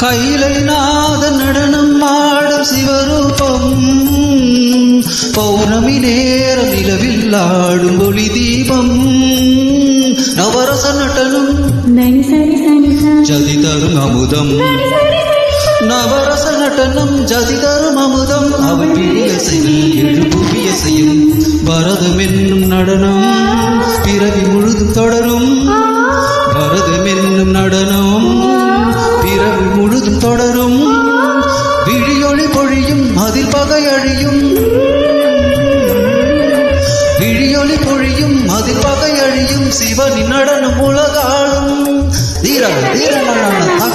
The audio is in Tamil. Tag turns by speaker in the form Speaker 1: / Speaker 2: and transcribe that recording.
Speaker 1: கைலை நாத நடனம் ஆடும் சிவரூபம் பௌர்ணமி நேர நிலவில் ஆடும் ஒளி தீபம் நவரச நடனம் ஜதி தரும் அமுதம் நவரச நடனம் ஜதி தரும் அமுதம் அவள் பிரியசையில் எழுப்புவிய செய்யும் பரதம் என்னும் நடனம் பிறவி முழுதும் தொடரும் பரதம் என்னும் நடனம் பிறவி முழுதும் தொடரும் விழியொளி பொழியும் அதில் பகை அழியும் விழியொளி பொழியும் அதில் பகை அழியும் சிவனின் நடனம் உலகாளும் தீர தீர